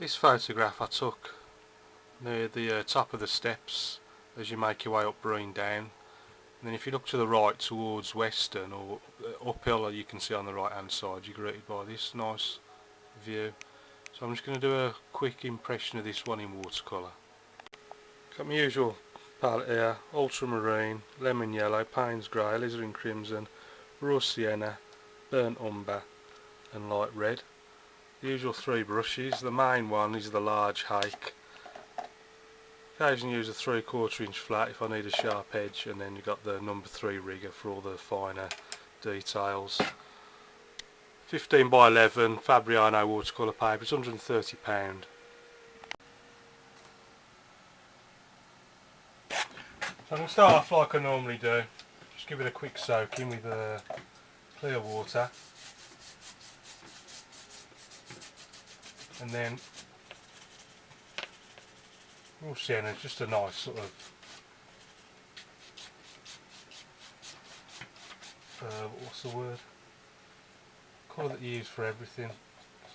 This photograph I took near the top of the steps as you make your way up Brean Down, and then if you look to the right towards Weston or uphill, you can see on the right hand side you're greeted by this nice view. So I'm just going to do a quick impression of this one in watercolour. Got my usual palette here: ultramarine, lemon yellow, Payne's grey, alizarin crimson, raw sienna, burnt umber and light red. The usual three brushes. The main one is the large hake. Occasionally use a 3/4 inch flat if I need a sharp edge, and then you've got the number 3 rigger for all the finer details. 15 by 11 Fabriano Watercolour Paper, it's £130. So I'm going to start off like I normally do. Just give it a quick soaking with clear water. And then raw sienna is just a nice sort of what's the word? Colour that you use for everything.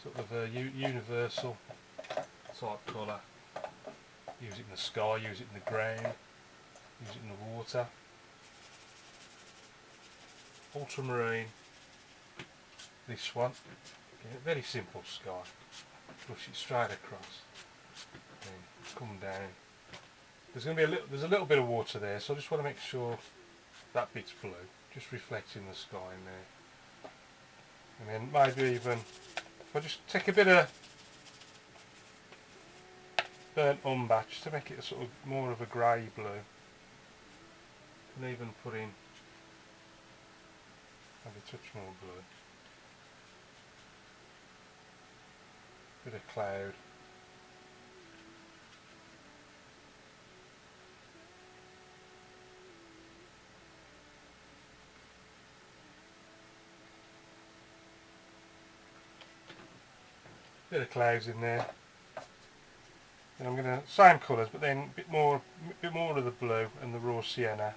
Sort of a universal type colour. Use it in the sky, use it in the ground, use it in the water. Ultramarine. This one. Okay, very simple sky. Brush it straight across, then come down. There's a little bit of water there, so I just want to make sure that bit's blue, just reflecting the sky in there. And then maybe even if I just take a bit of burnt umber just to make it a sort of more of a grey blue, and even put in maybe a touch more blue. Bit of cloud. Bit of clouds in there. And I'm gonna same colours, but then a bit more of the blue and the raw sienna.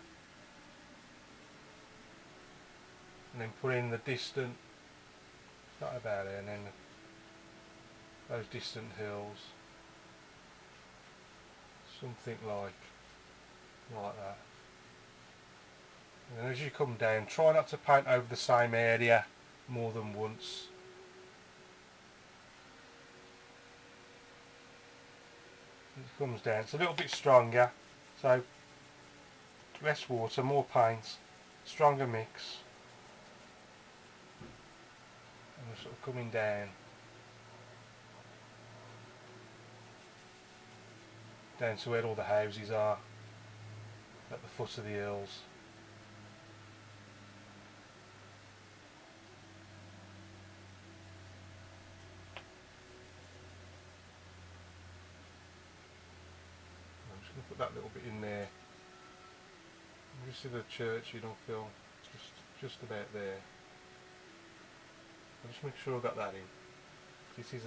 And then put in the distant, not about it, and then those distant hills, something like that. And then as you come down, try not to paint over the same area more than once. It comes down, it's a little bit stronger, so less water, more paint, stronger mix, and we're sort of coming down. Down to where all the houses are, at the foot of the hills. I'm just going to put that little bit in there. You see the church in Uphill, just about there. I'll just make sure I've got that in. This is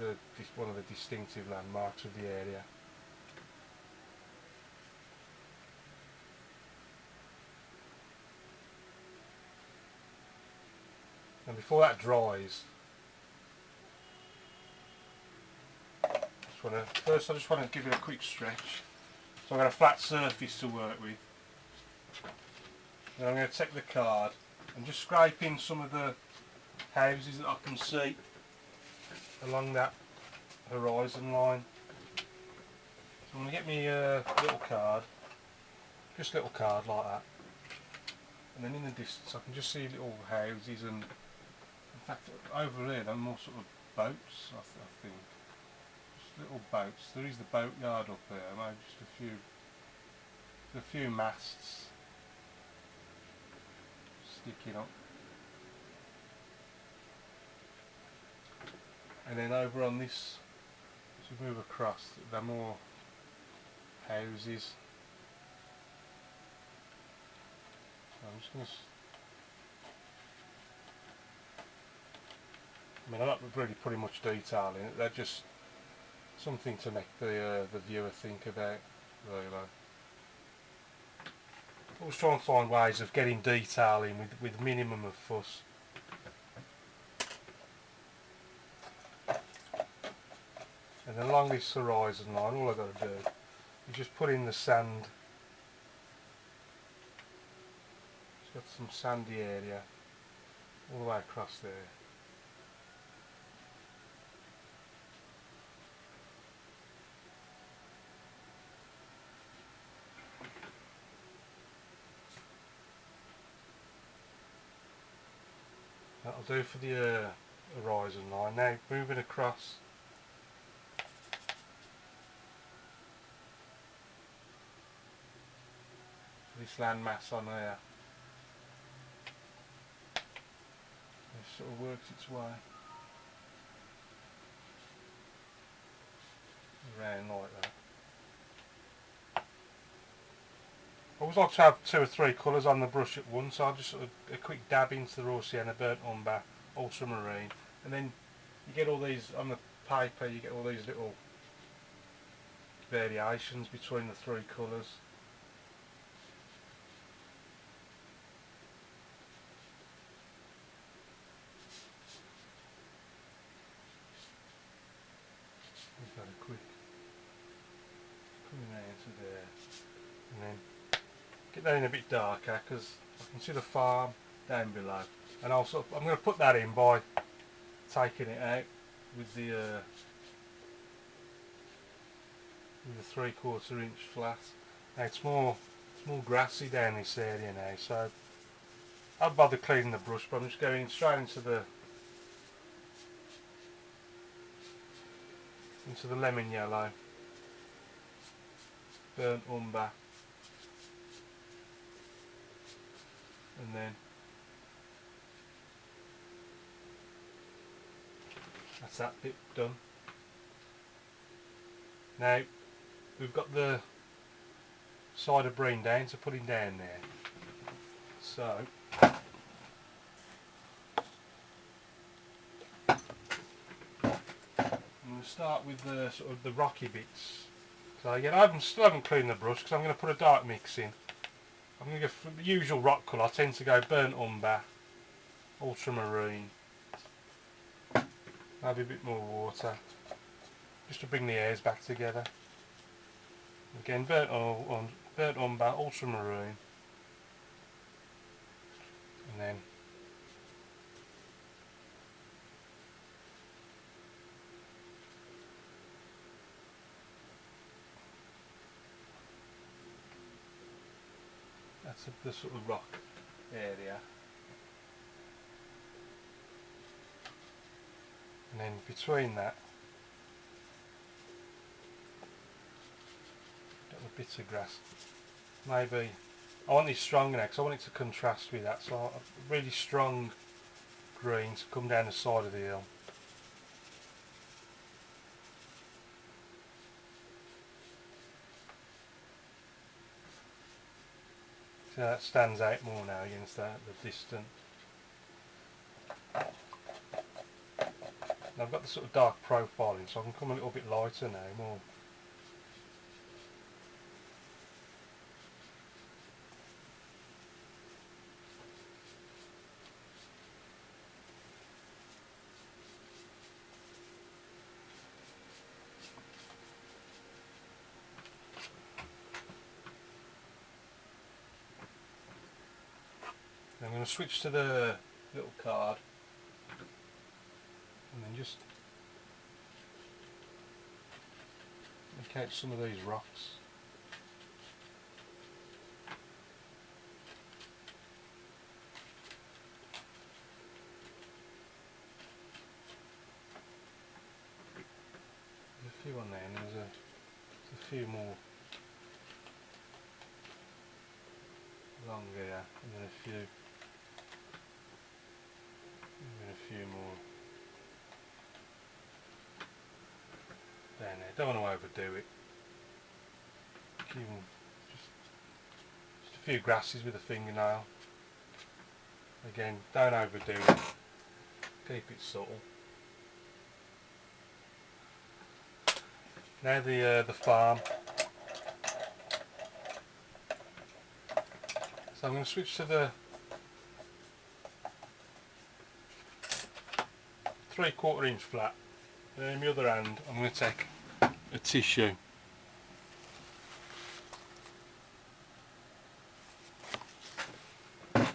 one of the distinctive landmarks of the area. And before that dries, first I just want to give it a quick stretch. So I've got a flat surface to work with. Then I'm going to take the card and just scrape in some of the houses that I can see along that horizon line. So I'm going to get me a little card, just a little card like that. And then in the distance I can just see little houses, and in fact over there they're more sort of boats, I think. Just little boats. There is the boat yard up there, maybe just a few masts sticking up. And then over on this, as we move across, they're more houses. So I'm just going to... I mean, I'm not really putting much detail in it, they're just something to make the viewer think about, really. Always try and find ways of getting detail in with minimum of fuss. And then along this horizon line, all I've got to do is just put in the sand. It's got some sandy area all the way across there. That'll do for the horizon line. Now moving across this landmass on here. It sort of works its way around like that. I always like to have 2 or 3 colours on the brush at once, so I'll just sort of a quick dab into the raw sienna, burnt umber, ultramarine, and then you get all these on the paper, you get all these little variations between the 3 colours. We've got a quick coming out into there, and then get that in a bit darker because I can see the farm down below, and also I'm going to put that in by taking it out with the 3/4 inch flat. Now it's more grassy down this area now, so I don't bother cleaning the brush, but I'm just going straight into the lemon yellow, burnt umber, and then that's that bit done. Now we've got the side of Brean Down to put in down there, so I'm going to start with the sort of the rocky bits. So again, I still haven't cleaned the brush because I'm going to put a dark mix in. I'm going to go for the usual rock colour. I tend to go burnt umber, ultramarine, maybe a bit more water, just to bring the hairs back together. Again, burnt umber, ultramarine, and then that's the sort of rock area. And then between that, got a bit of grass. Maybe I want this stronger now because I want it to contrast with that. So a really strong green to come down the side of the hill. So that stands out more now against the distant. I've got the sort of dark profiling, so I can come a little bit lighter now, more. I'm going to switch to the little card and then just make out some of these rocks. There's a few on there, and there's a few more along there, and then a few. And a few more down there. Don't want to overdo it. Even just a few grasses with a fingernail. Again, don't overdo it. Keep it subtle. Now the farm. So I'm going to switch to the 3/4 inch flat, and on the other hand I'm going to take a tissue. And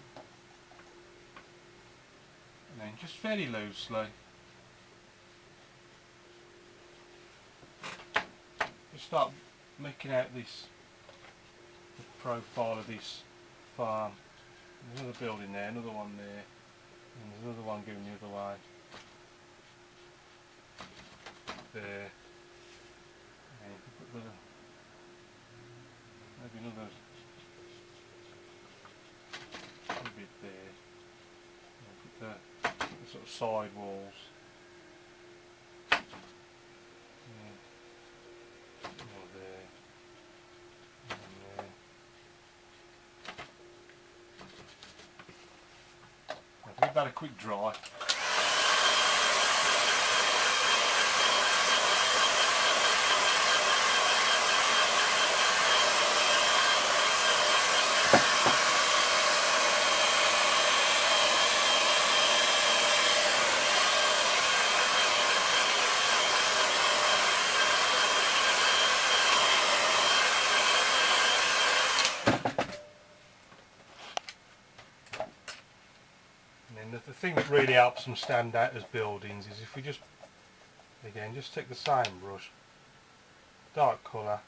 then just very loosely, just start making out the profile of this farm. There's another building there, another one there, and there's another one going the other way. There. And you can put maybe another bit there. And put the sort of side walls. More there. And there. Now give that a quick dry. The thing that really helps them stand out as buildings is if we just, again, just take the same brush, dark colour,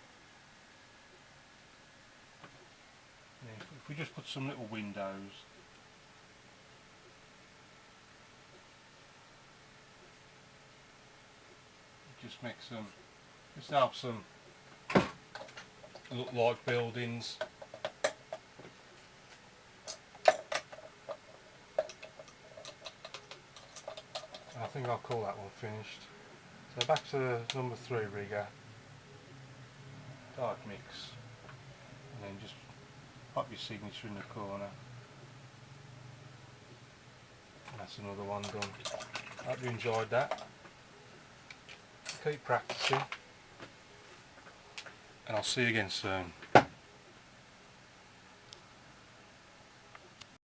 and if we just put some little windows, it just makes them, just helps them look like buildings. I think I'll call that one finished. So back to the number 3 rigger, dark mix, and then just pop your signature in the corner. And that's another one done. Hope you enjoyed that. Keep practicing, and I'll see you again soon.